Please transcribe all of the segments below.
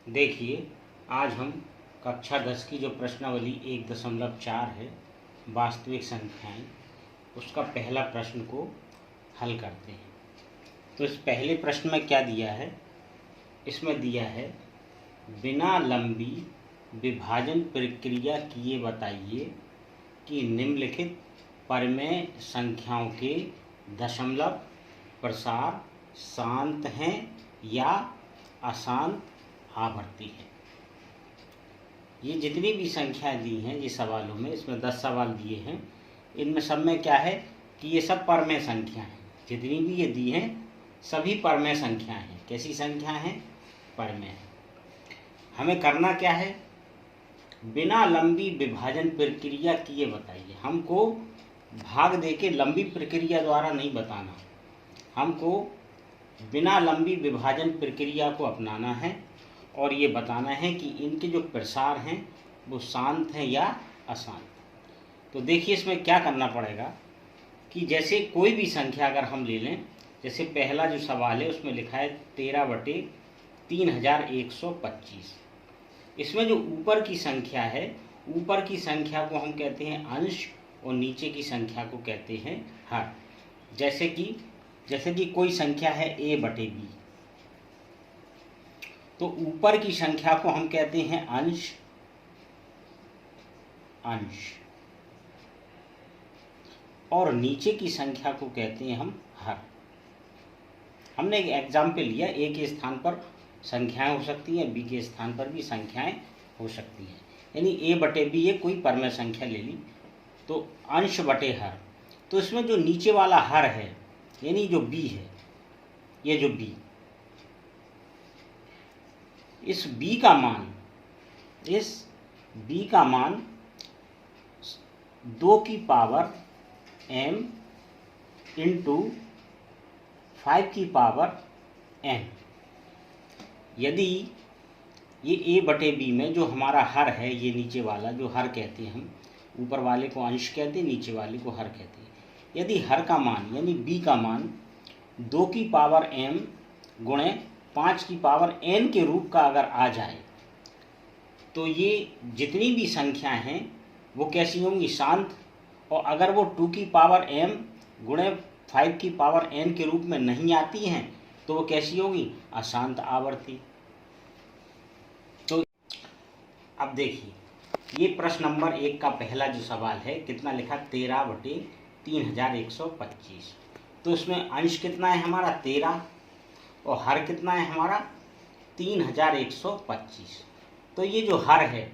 देखिए, आज हम कक्षा 10 की जो प्रश्नावली 1.4 है वास्तविक संख्याएं, उसका पहला प्रश्न को हल करते हैं। तो इस पहले प्रश्न में क्या दिया है? इसमें दिया है बिना लंबी विभाजन प्रक्रिया किए बताइए कि निम्नलिखित परिमेय संख्याओं के दशमलव प्रसार शांत हैं या अशांत आवर्ती है। ये जितनी भी संख्याएं दी हैं ये सवालों में, इसमें 10 सवाल दिए हैं। इनमें सब में क्या है कि ये सब परमेय संख्या हैं। जितनी भी ये दी हैं सभी परमेय संख्याएं हैं। कैसी संख्या हैं? परमेय। हमें करना क्या है? बिना लंबी विभाजन प्रक्रिया किए बताइए। हमको भाग देके लंबी प्रक्रिया द्वारा नहीं बताना, हमको बिना लंबी विभाजन प्रक्रिया को अपनाना है और ये बताना है कि इनके जो प्रसार हैं वो शांत हैं या अशांत। तो देखिए, इसमें क्या करना पड़ेगा कि जैसे कोई भी संख्या अगर हम ले लें, जैसे पहला जो सवाल है उसमें लिखा है 13/3125। इसमें जो ऊपर की संख्या है, ऊपर की संख्या को हम कहते हैं अंश और नीचे की संख्या को कहते हैं हर। जैसे कि कोई संख्या है a/b, तो ऊपर की संख्या को हम कहते हैं अंश और नीचे की संख्या को कहते हैं हम हर। हमने एक एग्जाम्पल लिया, a के स्थान पर संख्याएं हो सकती हैं, b के स्थान पर भी संख्याएं हो सकती हैं। यानी a/b ये कोई परमेय संख्या ले ली तो अंश बटे हर। तो इसमें जो नीचे वाला हर है यानी जो b है, ये जो b, इस b का मान 2 की पावर m इंटू 5 की पावर n। यदि ये a/b में जो हमारा हर है, ये नीचे वाला जो हर कहते हैं हम, ऊपर वाले को अंश कहते हैं, नीचे वाले को हर कहते हैं। यदि हर का मान यानी b का मान 2 की पावर m गुणे 5 की पावर n के रूप का अगर आ जाए तो ये जितनी भी संख्याएं हैं वो कैसी होंगी? शांत। और अगर वो 2 की पावर m गुणे 5 की पावर n के रूप में नहीं आती हैं तो वो कैसी होगी? अशांत आवर्ती। तो अब देखिए, ये प्रश्न नंबर 1 का पहला जो सवाल है, कितना लिखा? 13/3125। तो इसमें अंश कितना है हमारा? 13 और हर कितना है हमारा? 3125। तो ये जो हर है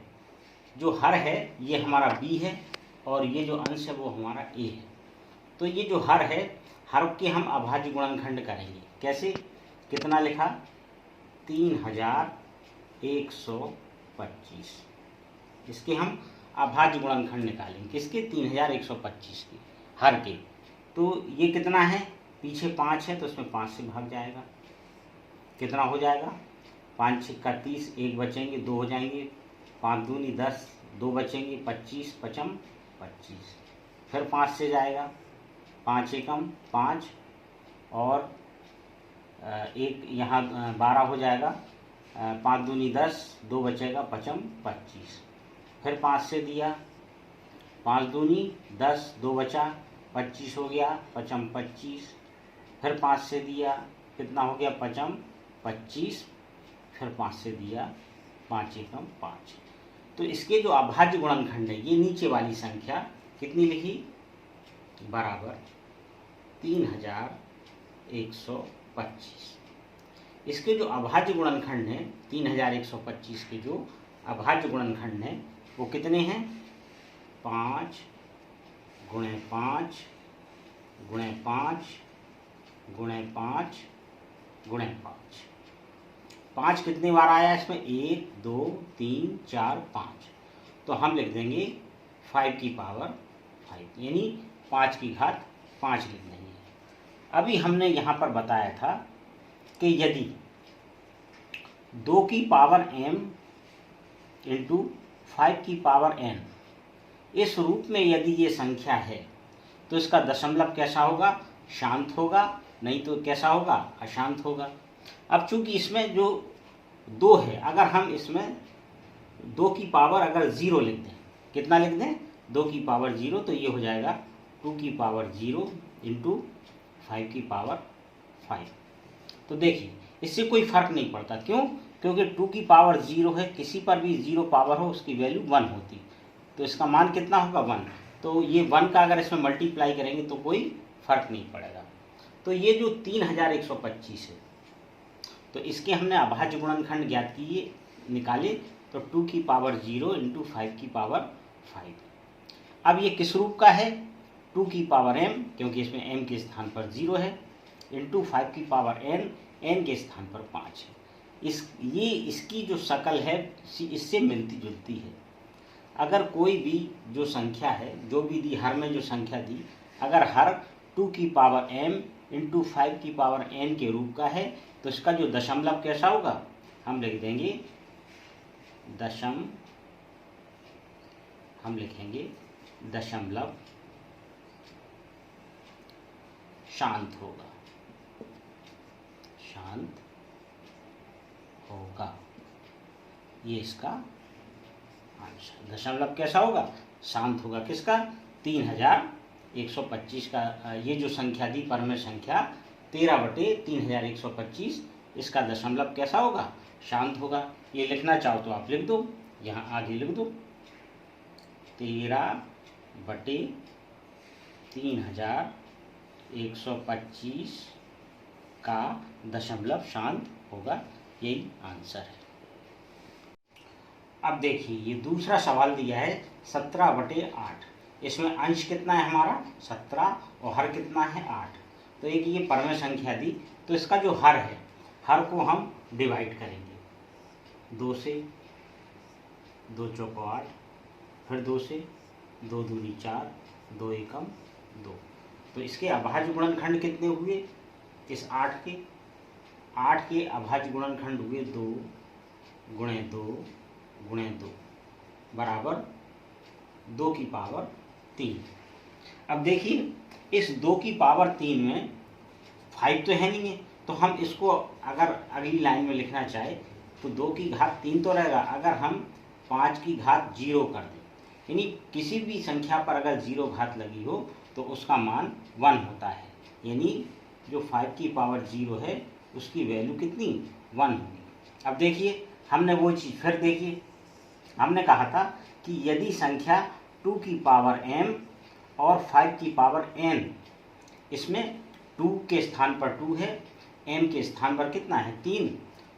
ये हमारा b है और ये जो अंश है वो हमारा a है। तो ये जो हर है, हर के हम अभाज्य गुणनखंड करेंगे। कैसे? कितना लिखा? 3125। इसके हम अभाज्य गुणनखंड निकालेंगे। किसके? 3125 के, हर के। तो ये कितना है? पीछे 5 है तो इसमें 5 से भाग जाएगा। कितना हो जाएगा? 5 6 30, 1 बचेंगे, 2 हो जाएंगे, 5 दूनी 10, 2 बचेंगे, 25 पचम 25। फिर 5 से जाएगा, 5 एकम 5 और एक यहाँ 12 हो जाएगा, 5 दूनी 10, 2 बचेगा, पचम 25। फिर 5 से दिया, 5 दूनी 10, 2 बचा, 25 हो गया, पचम 25। फिर 5 से दिया, कितना हो गया? पचम 25। फिर 5 से दिया, 5 एकम 5। तो इसके जो अभाज्य गुणनखंड है, ये नीचे वाली संख्या कितनी लिखी? बराबर 3125। इसके जो अभाज्य गुणनखंड है 3125 के जो अभाज्य गुणनखंड है वो कितने हैं? 5 गुणे 5 गुणे 5 गुणे 5 गुणे 5। 5 कितनी बार आया इसमें? 1 2 3 4 5। तो हम लिख देंगे 5 की पावर 5 यानी 5 की घात 5 लिख देंगे। अभी हमने यहाँ पर बताया था कि यदि 2 की पावर m इंटू 5 की पावर n इस रूप में यदि ये संख्या है तो इसका दशमलव कैसा होगा? शांत होगा, नहीं तो कैसा होगा? अशांत होगा। अब चूंकि इसमें जो 2 है, अगर हम इसमें 2 की पावर अगर 0 लिख दें, कितना लिख दें, 2 की पावर 0, तो ये हो जाएगा 2 की पावर 0 इंटू 5 की पावर 5। तो देखिए इससे कोई फर्क नहीं पड़ता, क्यों, क्योंकि 2 की पावर 0 है, किसी पर भी 0 पावर हो उसकी वैल्यू 1 होती, तो इसका मान कितना होगा 1। तो ये 1 का अगर इसमें मल्टीप्लाई करेंगे तो कोई फर्क नहीं पड़ेगा। तो ये जो 3125 है, तो इसके हमने अभाज्य गुणनखंड ज्ञात किए, निकाले, तो 2 की पावर 0 इंटू 5 की पावर 5। अब ये किस रूप का है, 2 की पावर m, क्योंकि इसमें m के स्थान पर 0 है, इंटू 5 की पावर n के स्थान पर 5 है। इसकी जो शकल है इससे मिलती जुलती है। अगर कोई भी जो संख्या है, जो भी दी, हर में जो संख्या दी, अगर हर 2 की पावर m इंटू 5 की पावर n के रूप का है, तो इसका जो दशमलव कैसा होगा, हम लिख देंगे हम लिखेंगे दशमलव शांत होगा, शांत होगा, ये इसका आंसर। दशमलव कैसा होगा, शांत होगा, किसका, 3125 का। ये जो संख्या दी परमेय संख्या 13/3125, इसका दशमलव कैसा होगा, शांत होगा। ये लिखना चाहो तो आप लिख दो, यहाँ आगे लिख दो 13/3125 का दशमलव शांत होगा, यही आंसर है। अब देखिए ये दूसरा सवाल दिया है 17/8, इसमें अंश कितना है हमारा 17 और हर कितना है 8। तो एक ये परमेय संख्या दी, तो इसका जो हर है, हर को हम डिवाइड करेंगे 2 से, 2 चौको 8, फिर 2 से, 2 दूनी 4, 2 एकम 2। तो इसके अभाज्य गुणनखंड कितने हुए, इस 8 के अभाज्य गुणनखंड हुए 2 गुणे 2 गुणे 2 बराबर 2 की पावर 3। अब देखिए इस 2 की पावर 3 में 5 तो है नहीं है, तो हम इसको अगर अगली लाइन में लिखना चाहे तो 2 की घात 3 तो रहेगा, अगर हम 5 की घात 0 कर दें, यानी किसी भी संख्या पर अगर 0 घात लगी हो तो उसका मान 1 होता है, यानी जो 5 की पावर 0 है उसकी वैल्यू कितनी 1 होगी। अब देखिए हमने वो चीज़ फिर देखिए, हमने कहा था कि यदि संख्या 2 की पावर m और 5 की पावर n, इसमें 2 के स्थान पर 2 है, m के स्थान पर कितना है 3,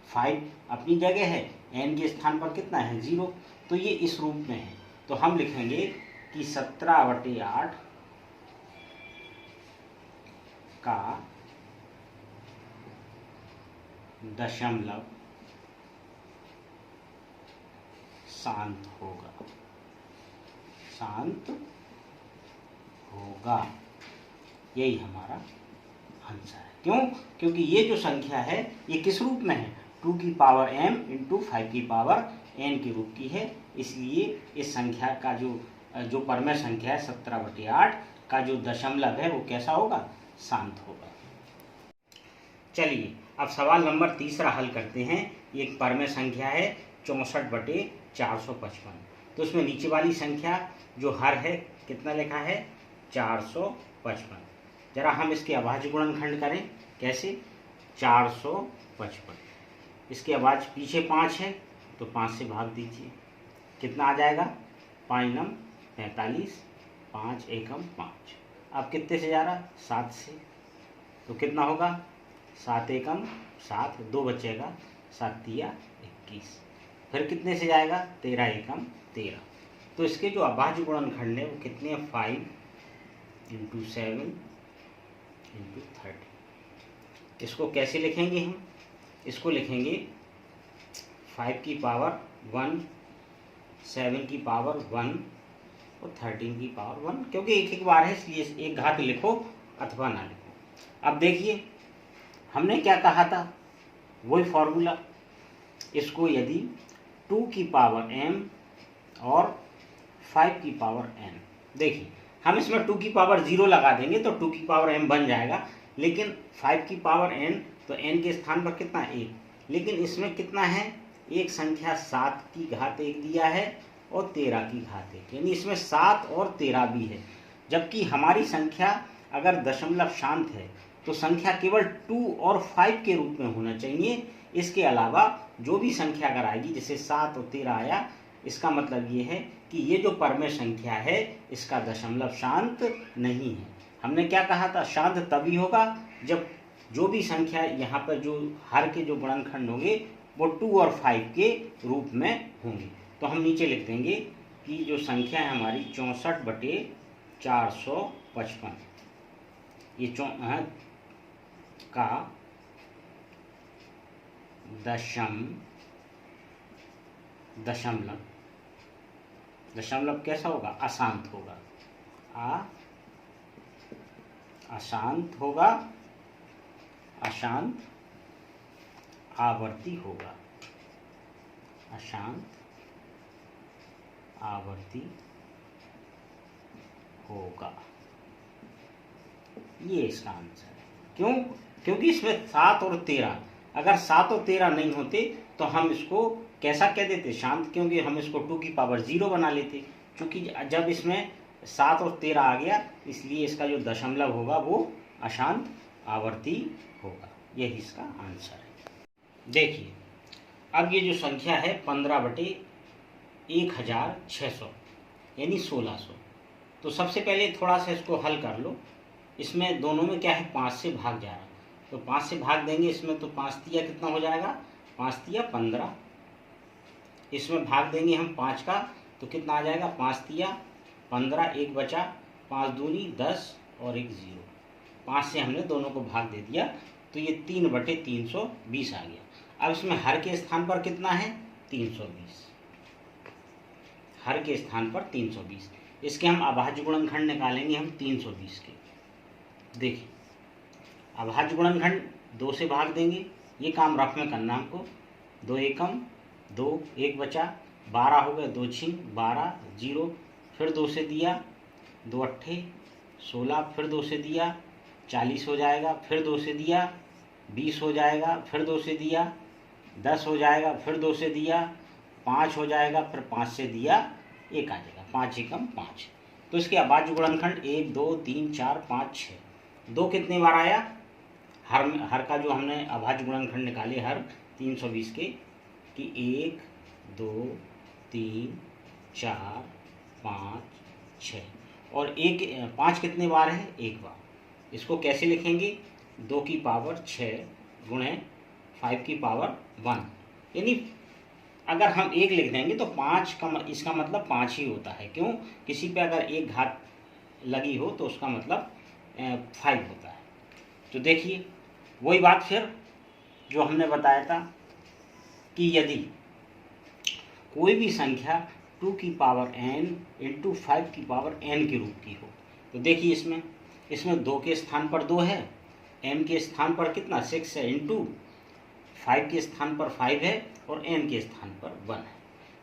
5 अपनी जगह है, n के स्थान पर कितना है 0, तो ये इस रूप में है। तो हम लिखेंगे कि 17/8 का दशमलव शांत होगा, शांत होगा, यही हमारा आंसर है। क्यों, क्योंकि ये जो संख्या है ये किस रूप में है, 2 की पावर m इंटू 5 की पावर n के रूप की है, इसलिए इस संख्या का जो परमेय संख्या है 17/8 का जो दशमलव है वो कैसा होगा, शांत होगा। चलिए अब सवाल नंबर तीसरा हल करते हैं। एक परमेय संख्या है 64/455, तो उसमें नीचे वाली संख्या जो हर है कितना लिखा है 455। जरा हम इसके अभाज्य गुणनखंड करें, कैसे, 455, इसके अभाज्य पीछे 5 है तो 5 से भाग दीजिए, कितना आ जाएगा 5 नम 45, 5 एकम 5। अब कितने से जा रहा 7 से, तो कितना होगा 7 एकम 7, 2 बचेगा, 7 तिया 21, फिर कितने से जाएगा 13 एकम 13। तो इसके जो अभाज्य गुणनखंड है वो कितने हैं 5 इंटू 7 इंटू 30। इसको कैसे लिखेंगे हम, इसको लिखेंगे 5 की पावर 1, 7 की पावर 1 और 13 की पावर 1, क्योंकि एक एक बार है इसलिए एक घात लिखो अथवा ना लिखो। अब देखिए हमने क्या कहा था, वही फॉर्मूला, इसको यदि 2 की पावर m और 5 की पावर n, देखिए हम इसमें 2 की पावर 0 लगा देंगे तो 2 की पावर m बन जाएगा, लेकिन 5 की पावर n तो n के स्थान पर कितना 1, लेकिन इसमें कितना है एक संख्या 7 की घात 1 दिया है और 13 की घात 1, यानी इसमें 7 और 13 भी है। जबकि हमारी संख्या अगर दशमलव शांत है तो संख्या केवल 2 और 5 के रूप में होना चाहिए। इसके अलावा जो भी संख्या अगर आएगी, जैसे 7 और 13 आया, इसका मतलब ये है कि ये जो परमेय संख्या है इसका दशमलव शांत नहीं है। हमने क्या कहा था, शांत तभी होगा जब जो भी संख्या यहाँ पर जो हर के जो गुणनखंड होंगे वो 2 और 5 के रूप में होंगे। तो हम नीचे लिख देंगे कि जो संख्या है हमारी 64/455, ये का दशमलव कैसा होगा, अशांत होगा, अशांत होगा, अशांत आवर्ती होगा, अशांत आवर्ती होगा। ये इसका आंसर है। क्यों? क्योंकि इसमें 7 और 13, अगर 7 और 13 नहीं होते तो हम इसको कैसा कह देते, शांत, क्योंकि हम इसको 2 की पावर 0 बना लेते। क्योंकि जब इसमें 7 और 13 आ गया इसलिए इसका जो दशमलव होगा वो अशांत आवर्ती होगा। यही इसका आंसर है। देखिए अब ये जो संख्या है 15/1600 यानी 1600, तो सबसे पहले थोड़ा सा इसको हल कर लो। इसमें दोनों में क्या है, 5 से भाग जा रहा है, तो 5 से भाग देंगे इसमें, तो 5 तिया कितना हो जाएगा, 5 तिया 15। इसमें भाग देंगे हम 5 का, तो कितना आ जाएगा, 5 तिया 15, 1 बचा, 5 दूनी 10 और 1 0। 5 से हमने दोनों को भाग दे दिया, तो ये 3/320 आ गया। अब इसमें हर के स्थान पर कितना है, 320, हर के स्थान पर 320। इसके हम अभाज्य गुणनखंड निकालेंगे हम 320 के। देखिए अभाज्य गुणनखंड 2 से भाग देंगे, ये काम रफ में करना हमको। 2 एकम 2, 1 बचा, 12 हो गए, 2 छीन 12, 0, फिर 2 से दिया, 2 अट्ठे 16, फिर 2 से दिया 40 हो जाएगा, फिर 2 से दिया 20 हो जाएगा, फिर 2 से दिया 10 हो जाएगा, फिर 2 से दिया 5 हो जाएगा, फिर 5 से दिया 1 आ जाएगा, 5 एकम 5। तो इसके अभाज्य गुणनखंड 1 2 3 4 5 6। 2 कितने बार आया, हर का जो हमने अभाज्य गुणनखंड निकाले हर 320 के, कि 1 2 3 4 5 6, और 5 कितने बार है, 1 बार। इसको कैसे लिखेंगे, 2 की पावर 6 गुणे 5 की पावर 1, यानी अगर हम 1 लिख देंगे तो 5 का इसका मतलब 5 ही होता है। क्यों, किसी पे अगर 1 घात लगी हो तो उसका मतलब 5 होता है। तो देखिए वही बात फिर जो हमने बताया था कि यदि कोई भी संख्या 2 की पावर n इंटू 5 की पावर n के रूप की हो, तो देखिए इसमें 2 के स्थान पर 2 है, m के स्थान पर कितना 6 है, इंटू 5 के स्थान पर 5 है और n के स्थान पर 1 है।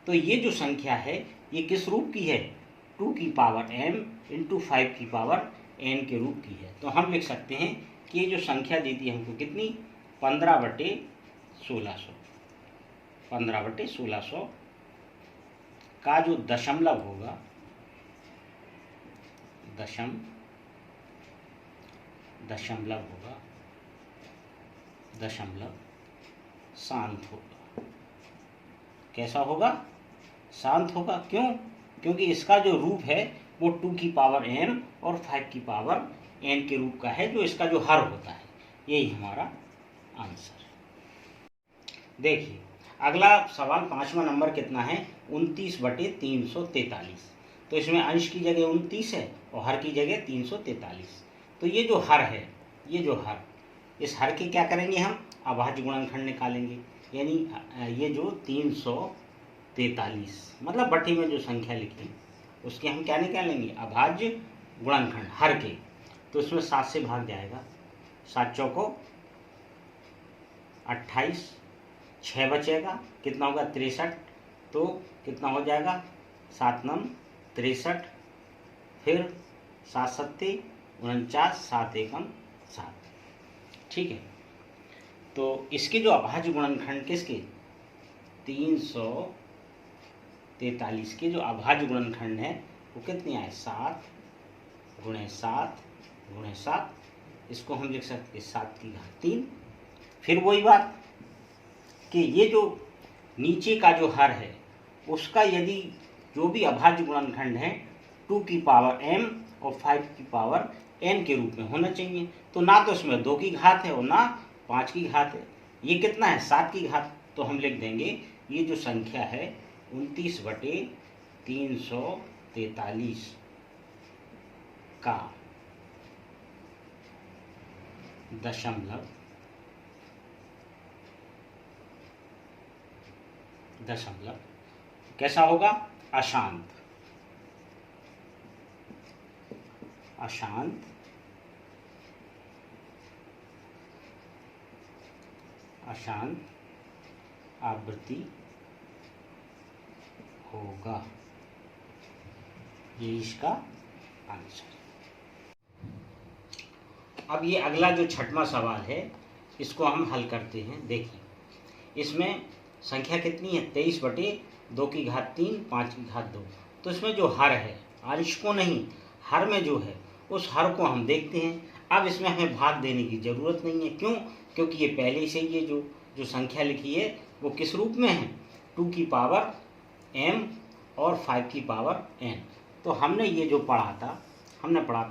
तो ये जो संख्या है ये किस रूप की है, 2 की पावर m इंटू 5 की पावर n के रूप की है। तो हम लिख सकते हैं कि ये जो संख्या देती है हमको कितनी, 15/1600। 15/1600 का जो दशमलव होगा, दशमलव शांत होगा। कैसा होगा, शांत होगा। क्यों, क्योंकि इसका जो रूप है वो 2 की पावर m और 5 की पावर n के रूप का है, जो इसका जो हर होता है। यही हमारा आंसर है। देखिए अगला सवाल 5वां नंबर कितना है, 29/343। तो इसमें अंश की जगह 29 है और हर की जगह 343। तो ये जो हर है, इस हर के क्या करेंगे हम, अभाज्य गुणनखंड निकालेंगे। यानी ये जो 343 मतलब बट्टी में जो संख्या लिखी उसके हम क्या निकालेंगे, अभाज्य गुणनखंड हर के। तो इसमें 7 से भाग जाएगा, 7 चौको 28, 6 बचेगा, कितना होगा 63। तो कितना हो जाएगा, 7 9 63, फिर 7 7 49, 7 1 7। ठीक है, तो इसके जो अभाज्य गुणनखंड किसके, 343 के जो अभाज्य गुणनखंड है वो कितने आए, 7 गुणे 7 गुणे 7, इसको हम लिख सकते हैं 7 की घात 3। फिर वही बात कि ये जो नीचे का जो हर है उसका यदि जो भी अभाज्य गुणनखंड है 2 की पावर m और 5 की पावर n के रूप में होना चाहिए। तो ना तो इसमें 2 की घात है और ना 5 की घात है, ये कितना है 7 की घात। तो हम लिख देंगे ये जो संख्या है 29/343 का दशमलव कैसा होगा, अशांत आवृत्ति होगा। ये इसका आंसर। अब ये अगला जो छठवां सवाल है इसको हम हल करते हैं। देखिए इसमें संख्या कितनी है, 23/2 की घात 3 5 की घात 2। तो इसमें जो हर है, आरिश को नहीं, हर में जो है उस हर को हम देखते हैं। अब इसमें हमें भाग देने की ज़रूरत नहीं है, क्यों, क्योंकि ये पहले से ये जो संख्या लिखी है वो किस रूप में है, 2 की पावर m और 5 की पावर n। तो हमने ये जो पढ़ा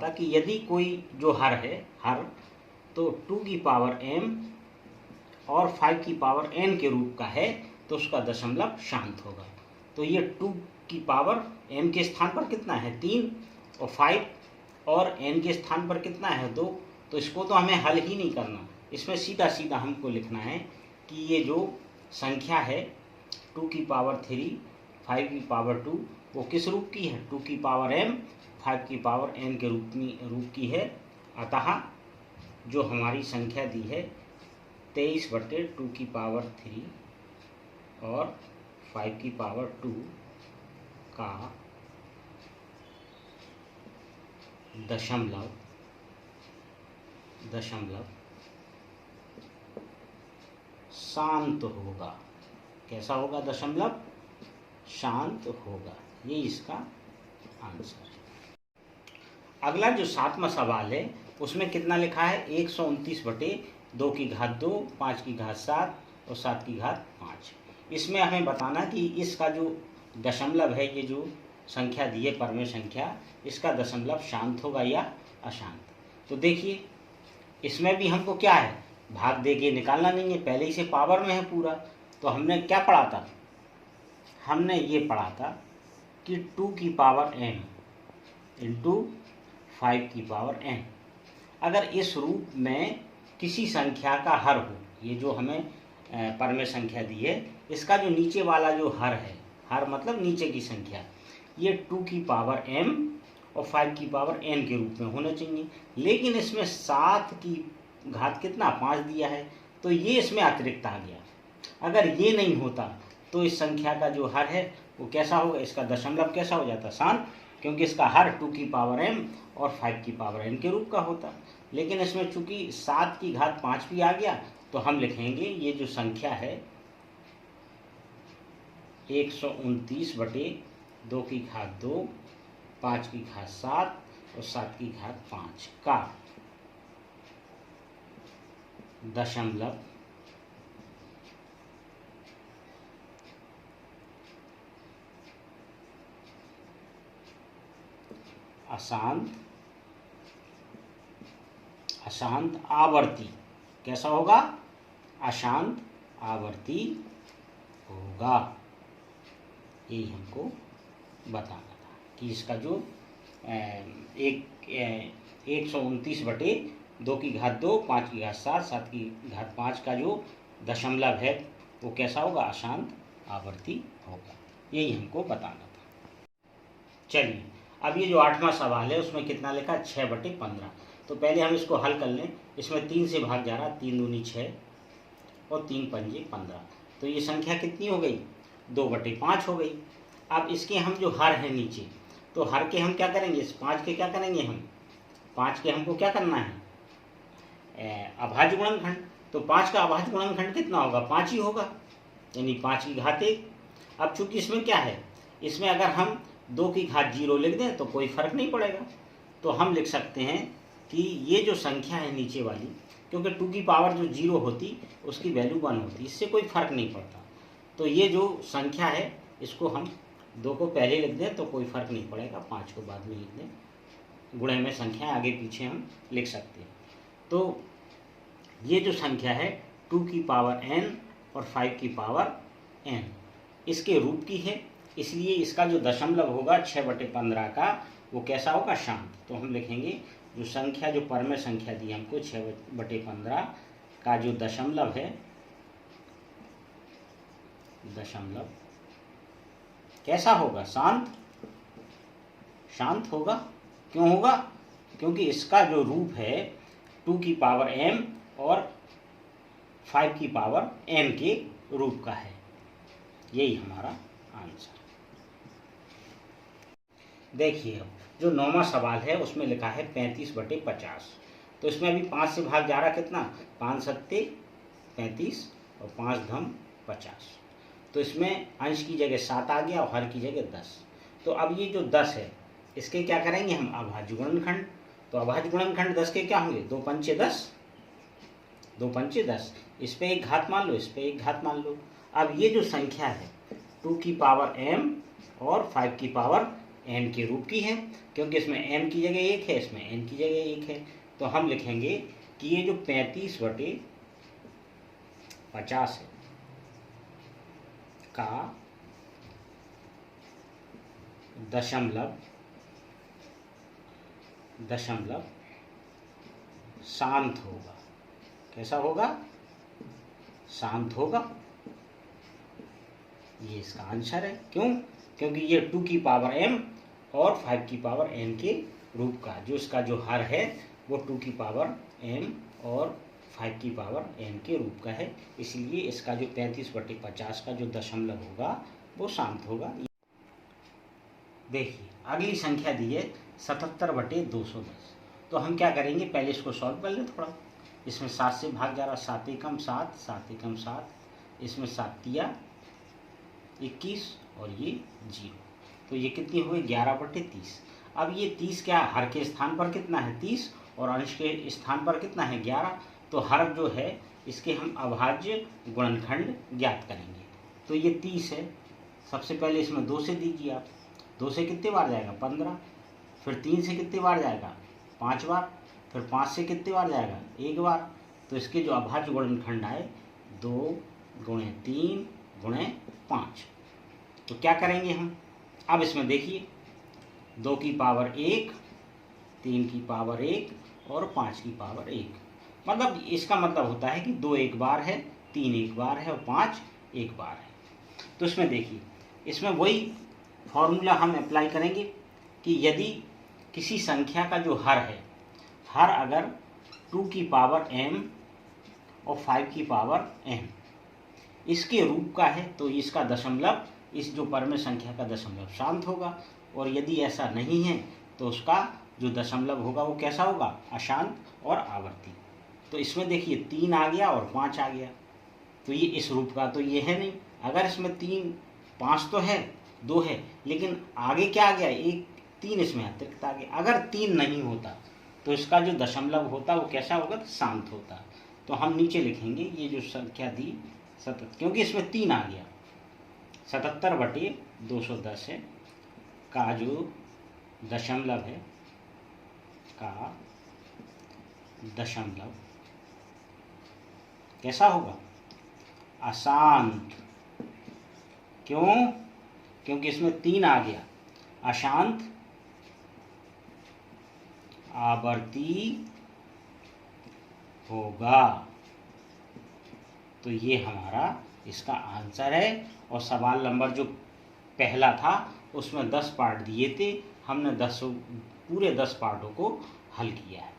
था कि यदि कोई जो हर है तो 2 की पावर m और 5 की पावर n के रूप का है तो उसका दशमलव शांत होगा। तो ये 2 की पावर m के स्थान पर कितना है 3 और 5 और n के स्थान पर कितना है 2। तो इसको तो हमें हल ही नहीं करना, इसमें सीधा सीधा हमको लिखना है कि ये जो संख्या है 2 की पावर 3 5 की पावर 2 वो किस रूप की है, 2 की पावर m 5 की पावर n के रूप की है। अतः जो हमारी संख्या दी है 23/2 की पावर 3 और 5 की पावर 2 का दशमलव शांत होगा। कैसा होगा, दशमलव शांत होगा। ये इसका आंसर है। अगला जो 7वां सवाल है उसमें कितना लिखा है, 129/2 की घात 2 5 की घात 7 और 7 की घात 5। इसमें हमें बताना कि इसका जो दशमलव है, ये जो संख्या दी है परमेय संख्या, इसका दशमलव शांत होगा या अशांत। तो देखिए इसमें भी हमको क्या है, भाग दे के निकालना नहीं है, पहले ही से पावर में है पूरा। तो हमने क्या पढ़ा था, हमने ये पढ़ा था कि 2 की पावर m इंटू 5 की पावर n। अगर इस रूप में किसी संख्या का हर हो, ये जो हमें परमेय संख्या दी है, इसका जो नीचे वाला जो हर है, हर मतलब नीचे की संख्या, ये 2 की पावर m और 5 की पावर n के रूप में होना चाहिए। लेकिन इसमें 7 की घात कितना 5 दिया है, तो ये इसमें अतिरिक्त आ गया। अगर ये नहीं होता तो इस संख्या का जो हर है वो कैसा होगा, इसका दशमलव कैसा हो जाता, शांत, क्योंकि इसका हर 2 की पावर m और 5 की पावर n के रूप का होता। लेकिन इसमें चूंकि 7 की घात 5 भी आ गया तो हम लिखेंगे ये जो संख्या है 129/2 की घात 2 5 की घात 7 और 7 की घात 5 का दशमलव अशांत आवर्ती कैसा होगा, अशांत आवर्ती होगा। यही हमको बताना था कि इसका जो 129/2 की घात 2 5 की घात 7 7 की घात 5 का जो दशमलव है वो कैसा होगा, अशांत आवर्ती होगा। यही हमको बताना था। चलिए अब ये जो 8वां सवाल है उसमें कितना लिखा, 6/15। तो पहले हम इसको हल कर लें। इसमें 3 से भाग जा रहा, 3 दूनी 6 और 3 पंजे 15। तो ये संख्या कितनी हो गई, 2/5 हो गई। अब इसके हम जो हर है नीचे, तो हर के हम क्या करेंगे, इस 5 के क्या करेंगे हम, 5 के हमको क्या करना है, अभाज्य गुणनखंड। तो 5 का अभाज्य गुणनखंड कितना होगा, 5 ही होगा। यानी 5 की घात 1। अब चूंकि इसमें क्या है, इसमें अगर हम 2 की घात 0 लिख दें तो कोई फर्क नहीं पड़ेगा। तो हम लिख सकते हैं कि ये जो संख्या है नीचे वाली, क्योंकि 2 की पावर जो 0 होती उसकी वैल्यू 1 होती, इससे कोई फर्क नहीं पड़ता। तो ये जो संख्या है इसको हम 2 को पहले लिख दें तो कोई फर्क नहीं पड़ेगा, 5 को बाद में लिख दें। गुणे में संख्या आगे पीछे हम लिख सकते हैं। तो ये जो संख्या है 2 की पावर n और 5 की पावर n इसके रूप की है, इसलिए इसका जो दशमलव होगा 6/15 का वो कैसा होगा, शांत। तो हम लिखेंगे जो संख्या, जो परमेय संख्या दी हमको 6/15 का जो दशमलव है, दशमलव कैसा होगा, शांत। शांत होगा। क्यों होगा, क्योंकि इसका जो रूप है 2 की पावर m और 5 की पावर n के रूप का है। यही हमारा आंसर। देखिए अब जो 9वां सवाल है उसमें लिखा है 35/50। तो इसमें अभी 5 से भाग जा रहा कितना, 5 सत्ते 35 और 5 धम 50। तो इसमें अंश की जगह 7 आ गया और हर की जगह 10। तो अब ये जो 10 है इसके क्या करेंगे हम, अभाज्य गुणनखंड। तो अभाज्य गुणनखंड 10 के क्या होंगे, 2 पंचे 10, 2 पंचे 10। इस पे एक घात मान लो, इस पे एक घात मान लो। अब ये जो संख्या है 2 की पावर m और 5 की पावर n के रूप की है, क्योंकि इसमें m की जगह 1 है, इसमें n की जगह 1 है। तो हम लिखेंगे कि ये जो 35/50 है का दशमलव शांत होगा। कैसा होगा, शांत होगा। ये इसका आंसर है। क्यों, क्योंकि ये 2 की पावर m और 5 की पावर n के रूप का, जो इसका जो हर है वो 2 की पावर m और 5 की पावर n के रूप का है, इसलिए इसका जो 35/50 का जो दशमलव होगा वो शांत होगा। देखिए अगली संख्या दी है 77/210। तो हम क्या करेंगे, पहले इसको सॉल्व कर लें थोड़ा। इसमें 7 से भाग जा रहा, 7 एकम 7, 7 एकम 7, इसमें 7 तिया 21 और ये 0। तो ये कितनी हुई, 11/30। अब ये 30 क्या, हर के स्थान पर कितना है 30 और अंश के स्थान पर कितना है 11। तो हर जो है इसके हम अभाज्य गुणनखंड ज्ञात करेंगे। तो ये 30 है, सबसे पहले इसमें 2 से दीजिए आप। 2 से कितने बार जाएगा, 15। फिर 3 से कितने बार जाएगा, 5 बार। फिर 5 से कितने बार जाएगा, 1 बार। तो इसके जो अभाज्य गुणनखंड आए 2 गुणे 3 गुणे 5। तो क्या करेंगे हम, अब इसमें देखिए 2 की पावर 1, 3 की पावर 1 और 5 की पावर 1। मतलब इसका मतलब होता है कि 2 एक बार है, 3 एक बार है और 5 एक बार है। तो इसमें देखिए, इसमें वही फॉर्मूला हम अप्लाई करेंगे कि यदि किसी संख्या का जो हर है, हर अगर 2 की पावर m और 5 की पावर n इसके रूप का है तो इसका दशमलव, इस जो परमेय संख्या का दशमलव शांत होगा। और यदि ऐसा नहीं है तो उसका जो दशमलव होगा वो कैसा होगा, अशांत और आवर्ती। तो इसमें देखिए 3 आ गया और 5 आ गया, तो ये इस रूप का तो ये है नहीं। अगर इसमें 3 5 तो है, 2 है, लेकिन आगे क्या आ गया, 1 3 इसमें अतिरिक्त आ गया। अगर 3 नहीं होता तो इसका जो दशमलव होता वो कैसा होगा, तो शांत होता। तो हम नीचे लिखेंगे ये जो संख्या दी 77, क्योंकि इसमें 3 आ गया, 77/210 है का जो दशमलव है, का दशमलव कैसा होगा, अशांत। क्यों, क्योंकि इसमें 3 आ गया, अशांत, आवर्ती होगा। तो ये हमारा इसका आंसर है। और सवाल नंबर जो पहला था उसमें 10 पार्ट दिए थे, हमने पूरे 10 पार्टों को हल किया है।